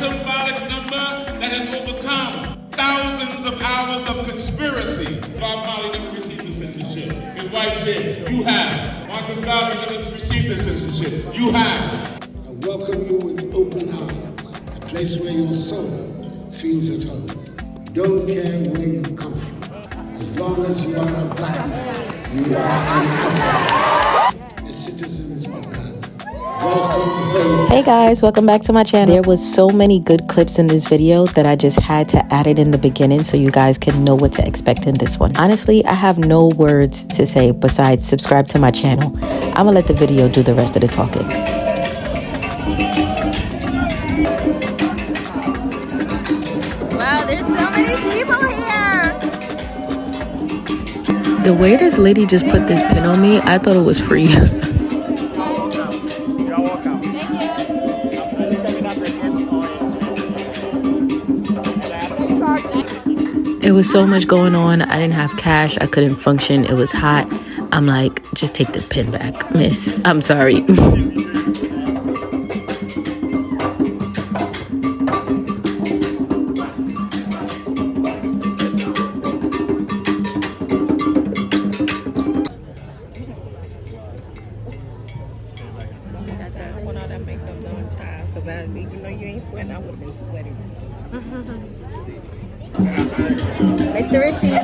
symbolic number that has overcome thousands of hours of conspiracy. Bob Marley never received the citizenship. His wife did. You have. Marcus Garvey never received the citizenship. You have. I welcome you with open arms, a place where your soul feels at home. Don't care where you come from. As long as you are a black man, you are an African. The citizens of Ghana. Welcome home. Hey guys, welcome back to my channel. There was so many good clips in this video that I just had to add it in the beginning so you guys can know what to expect in this one. Honestly, I have no words to say besides subscribe to my channel. I'm gonna let the video do the rest of the talking. Wow, there's so many people here. The way this lady just put this pin on me, I thought it was free. It was so much going on. I didn't have cash. I couldn't function. It was hot. I'm like, just take the pin back, miss. I'm sorry. Even though you ain't sweating, I would have been sweating. Mr. Richie,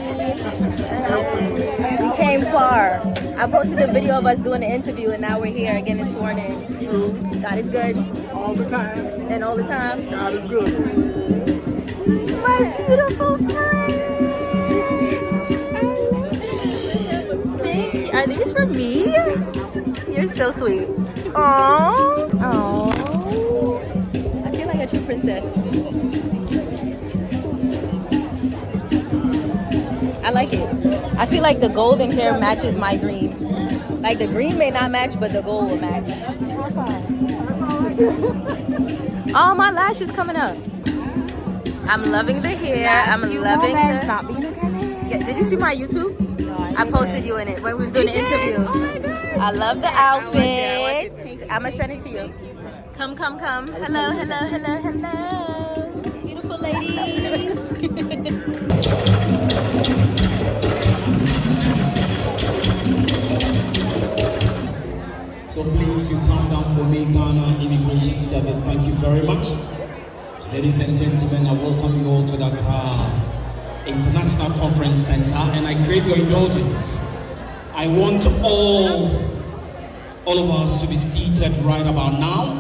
we came far. I posted a video of us doing the interview and now we're here getting sworn in. True. God is good. All the time. And all the time. God is good. My beautiful friend. Thank you. Are these for me? You're so sweet. Aww. Aww. I feel like a true princess. I like it. I feel like the golden hair matches my green. Like the green may not match, but the gold will match. Oh, my lash is coming up. I'm loving the hair. I'm loving the... Stop being a Ghanaian. Yeah, did you see my YouTube? No, I posted you in it when we was doing the interview. Oh my God. I love the outfit. I'm gonna send it to you. Come, come, come. Hello, hello, hello, hello. Beautiful ladies. So please, you calm down for me, Ghana Immigration Service. Thank you very much. Ladies and gentlemen, I welcome you all to the Accra International Conference Center, and I crave your indulgence. I want all of us to be seated right about now.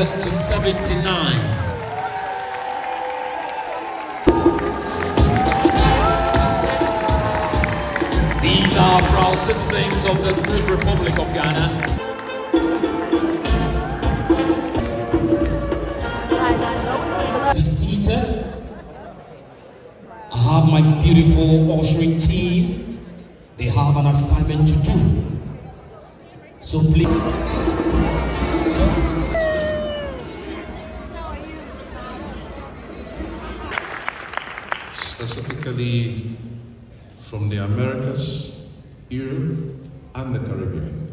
To 79. These are proud citizens of the good Republic of Ghana. Be seated. I have my beautiful ushering team. They have an assignment to do. So please. Specifically from the Americas, Europe, and the Caribbean.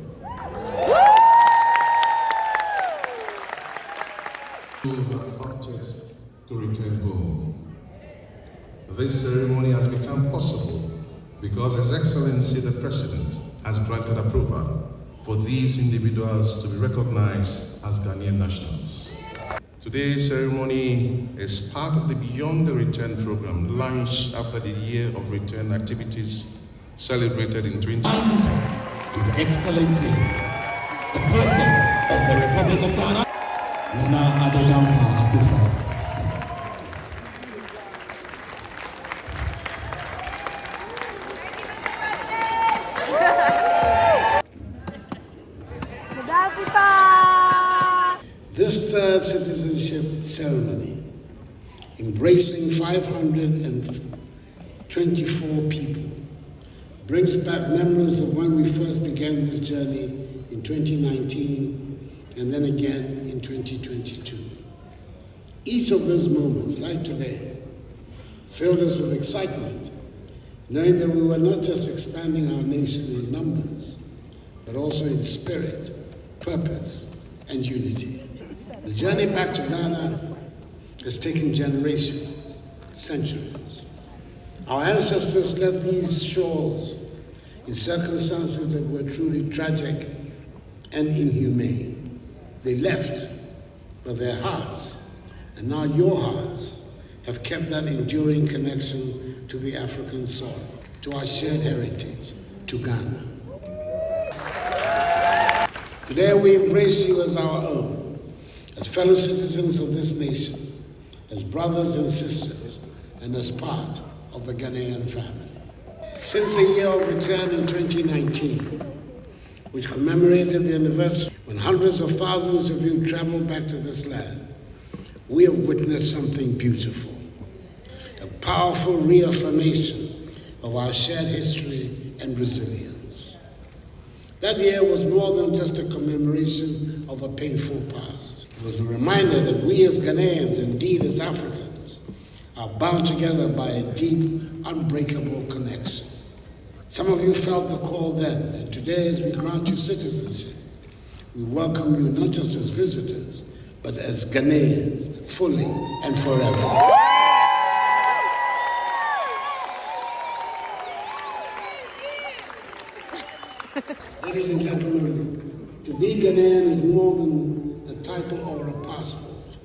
Who have opted to return home. This ceremony has become possible because His Excellency the President has granted approval for these individuals to be recognized as Ghanaian nationals. Today's ceremony is part of the Beyond the Return program launched after the Year of Return activities celebrated in 2020. His Excellency, the President of the Republic of Ghana, Nana Adonanka Akufo. This third citizenship ceremony, embracing 24 people. Brings back memories of when we first began this journey in 2019 and then again in 2022. Each of those moments, like today, filled us with excitement, knowing that we were not just expanding our nation in numbers, but also in spirit, purpose, and unity. The journey back to Ghana has taken generations, centuries. Our ancestors left these shores in circumstances that were truly tragic and inhumane. They left, but their hearts, and now your hearts, have kept that enduring connection to the African soil, to our shared heritage, to Ghana. Today we embrace you as our own, as fellow citizens of this nation, as brothers and sisters, and as part of the Ghanaian family. Since the year of return in 2019, which commemorated the anniversary when hundreds of thousands of you traveled back to this land, we have witnessed something beautiful, a powerful reaffirmation of our shared history and resilience. That year was more than just a commemoration of a painful past. It was a reminder that we as Ghanaians, indeed as Africans, are bound together by a deep, unbreakable connection. Some of you felt the call then, and today as we grant you citizenship, we welcome you not just as visitors, but as Ghanaians, fully and forever. Ladies and gentlemen, to be Ghanaian is more than a title or a passport.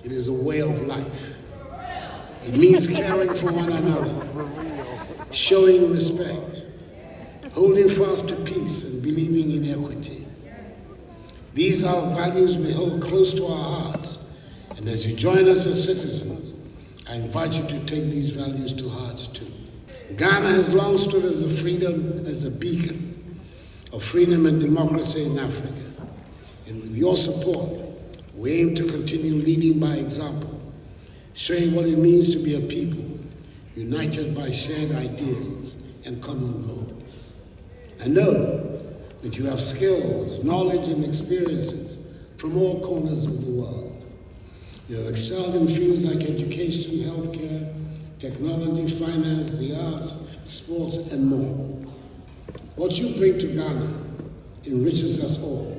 It is a way of life. It means caring for one another, showing respect, holding fast to peace and believing in equity. These are values we hold close to our hearts, and as you join us as citizens, I invite you to take these values to heart too. Ghana has long stood as a beacon of freedom and democracy in Africa. And with your support, we aim to continue leading by example, showing what it means to be a people united by shared ideals and common goals. I know that you have skills, knowledge, and experiences from all corners of the world. You have excelled in fields like education, healthcare, technology, finance, the arts, sports, and more. What you bring to Ghana enriches us all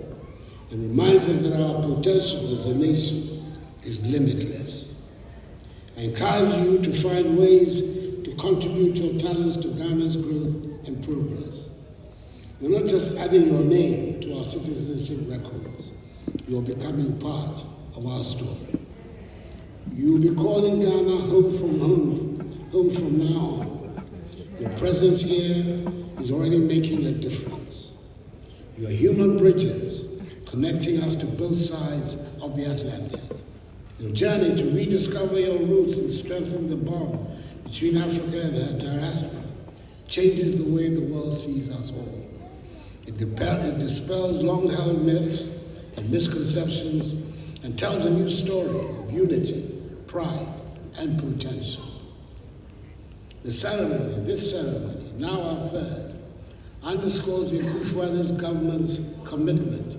and reminds us that our potential as a nation is limitless. I encourage you to find ways to contribute your talents to Ghana's growth and progress. You're not just adding your name to our citizenship records, you're becoming part of our story. You'll be calling Ghana home from now on. Your presence here is already making a difference. Your human bridges connecting us to both sides of the Atlantic. Your journey to rediscover your roots and strengthen the bond between Africa and her diaspora changes the way the world sees us all. It dispels long-held myths and misconceptions and tells a new story of unity, pride, and potential. This ceremony, now our third, underscores the Akufo-Addo's government's commitment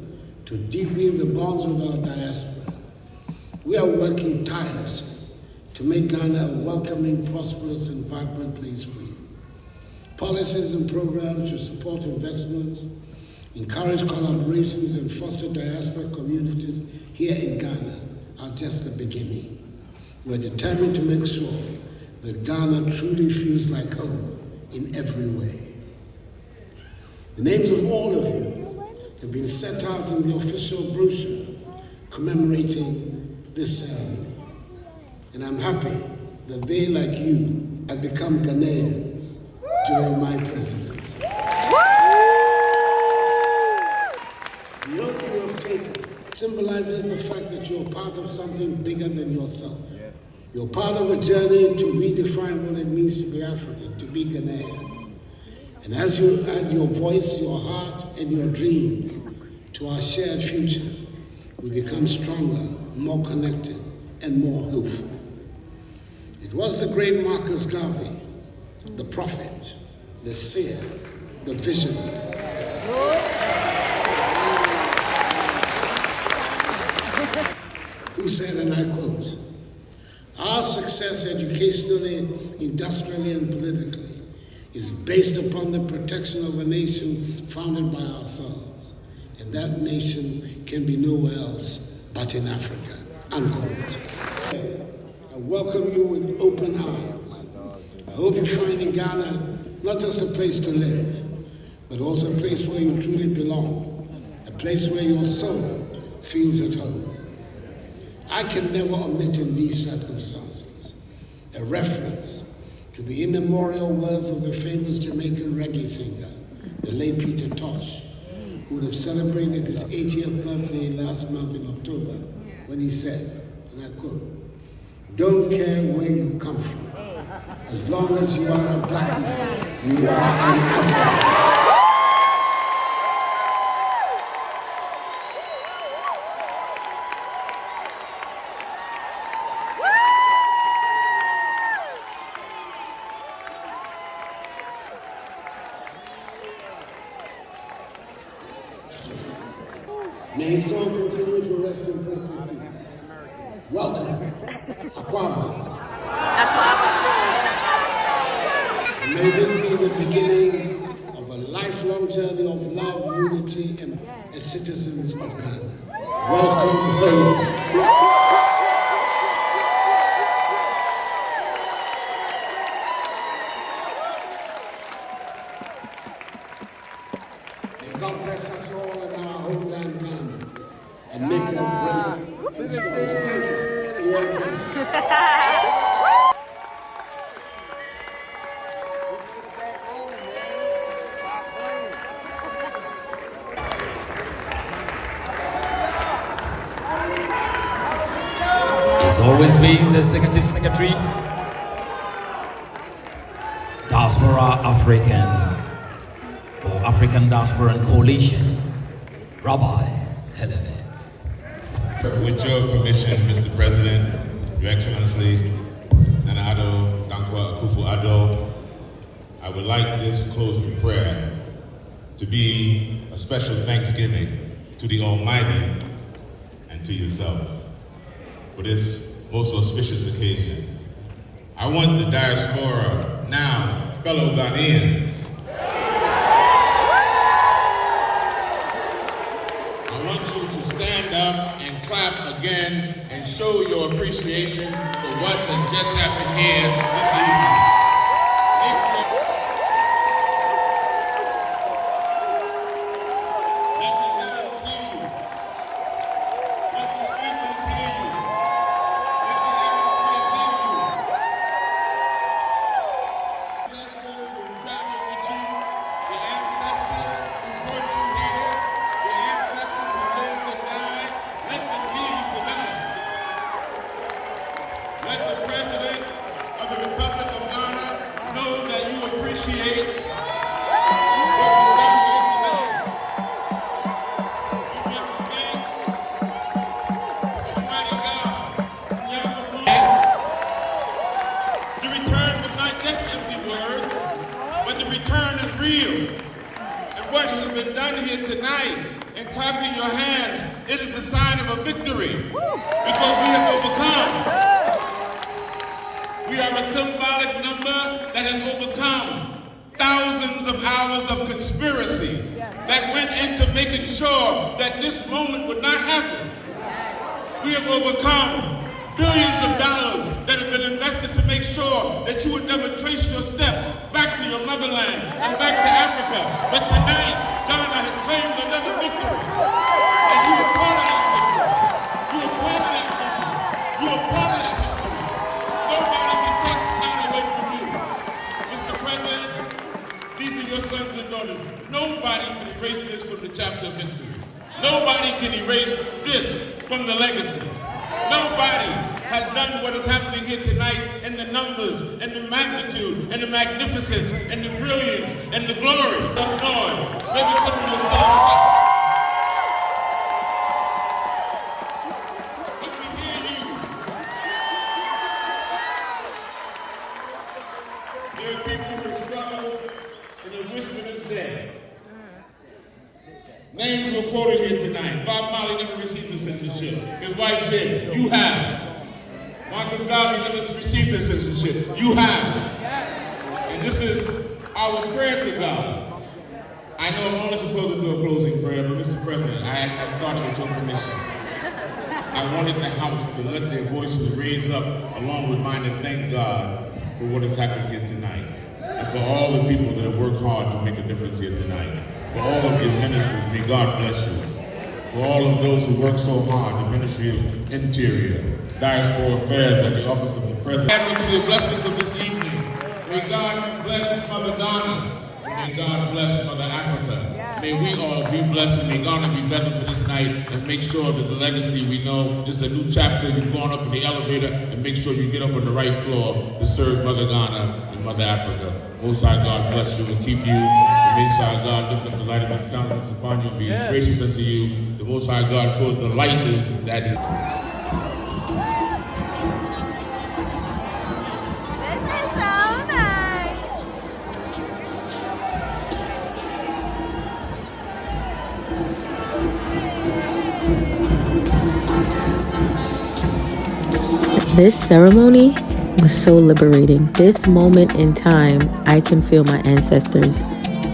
to deepening the bonds with our diaspora. We are working tirelessly to make Ghana a welcoming, prosperous, and vibrant place for you. Policies and programs to support investments, encourage collaborations, and foster diaspora communities here in Ghana are just the beginning. We're determined to make sure that Ghana truly feels like home in every way. The names of all of you have been set out in the official brochure commemorating this ceremony. And I'm happy that they, like you, have become Ghanaians during my presidency. The oath you have taken symbolizes the fact that you're part of something bigger than yourself. You're part of a journey to redefine what it means to be African, to be Ghanaian. And as you add your voice, your heart, and your dreams to our shared future, we become stronger, more connected, and more hopeful. It was the great Marcus Garvey, the prophet, the seer, the visionary. Who said, and I quote, "Our success educationally, industrially, and politically is based upon the protection of a nation founded by ourselves, and that nation can be nowhere else but in Africa," unquote. I welcome you with open arms. I hope you find in Ghana not just a place to live, but also a place where you truly belong, a place where your soul feels at home. I can never omit in these circumstances a reference to the immemorial words of the famous Jamaican reggae singer, the late Peter Tosh, who would have celebrated his 80th birthday last month in October, when he said, and I quote, "Don't care where you come from. As long as you are a black man, you are an African." May his soul continue to rest in perfect peace. Welcome, Akwaba. May this be the beginning of a lifelong journey of love, unity, and as citizens of Ghana. Welcome home. God bless us all in our homeland Ghana and make it great and strong. Thank you for your attention. He's always been the Executive Secretary, Diaspora African, or African Diaspora Coalition, Rabbi Helene. With your permission, Mr. President, Your Excellency, Nana Addo, Dankwa Akufo-Addo, I would like this closing prayer to be a special thanksgiving to the Almighty and to yourself for this most auspicious occasion. I want the diaspora, now fellow Ghanaians, I want you to stand up and clap again and show your appreciation for what has just happened here this evening. Let the heavens hear you. Let the eagles hear you. Let the atmosphere hear you. Ancestors who traveled with you, the ancestors who brought you here, the ancestors who lived and died, let them hear you tonight. Let the President of the Republic of Ghana know that you appreciate what we've done here tonight. We want to thank Almighty God. The return was not just empty words, but the return is real. And what has been done here tonight, and clapping your hands, it is the sign of a victory. Because we have overcome. We are a symbolic number that has overcome thousands of hours of conspiracy that went into making sure that this moment would not happen. We have overcome billions of dollars that have been invested to make sure that you would never trace your steps back to your motherland and back to Africa. But tonight, Ghana has claimed another victory. And you are part of that victory. You are part of that vision. You are part of that history. Nobody can take that away from you. Mr. President, these are your sons and daughters. Nobody can erase this from the chapter of history. Nobody can erase this from the legacy. Nobody has done what is happening here tonight in the numbers and the magnitude and the magnificence and the brilliance and the glory of noise. Maybe some of you are still in shock. But we hear you. There are people who struggle and who wish for this day. Names were quoted here tonight. Bob Marley never received the citizenship. His wife did. You have. Marcus Garvey never received the citizenship. You have. And this is our prayer to God. I know I'm only supposed to do a closing prayer, but Mr. President, I started with your permission. I wanted the House to let their voices raise up along with mine and thank God for what has happened here tonight. And for all the people that have worked hard to make a difference here tonight. For all of your ministers, may God bless you. For all of those who work so hard, the Ministry of Interior, Diaspora Affairs, and the Office of the President. Add to the blessings of this evening. May God bless Mother Ghana. And may God bless Mother Africa. May we all be blessed, and may Ghana be better for this night, and make sure that the legacy we know, this is a new chapter. You're going up in the elevator, and make sure you get up on the right floor to serve Mother Ghana and Mother Africa. Most High God bless you and keep you. The Most High God lift up the light of His countenance upon you and be gracious unto you. The Most High God cause the light is that He. This is so nice. This ceremony was so liberating. This moment in time, I can feel my ancestors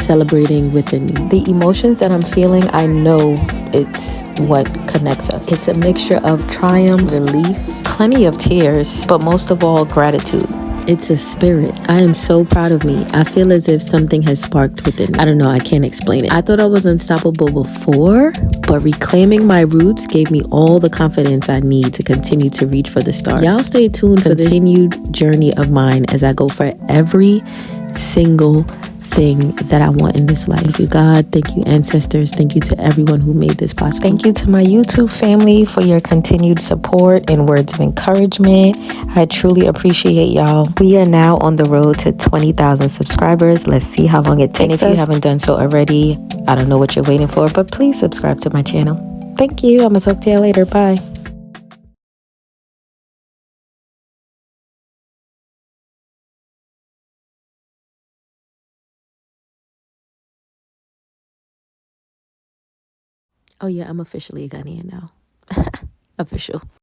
celebrating within me. The emotions that I'm feeling, I know it's what connects us. It's a mixture of triumph, relief, plenty of tears, but most of all, gratitude. It's a spirit. I am so proud of me. I feel as if something has sparked within me. I don't know, I can't explain it. I thought I was unstoppable before, but reclaiming my roots gave me all the confidence I need to continue to reach for the stars. Y'all stay tuned for the continued journey of mine as I go for every single thing that I want in this life. Thank you, God. Thank you, ancestors. Thank you to everyone who made this possible. Thank you to my YouTube family for your continued support and words of encouragement. I truly appreciate y'all. We are now on the road to 20,000 subscribers. Let's see how long it takes. And if you haven't done so already, I don't know what you're waiting for, but please subscribe to my channel. Thank you. I'm gonna talk to you later. Bye. Oh yeah, I'm officially a Ghanaian now. Official.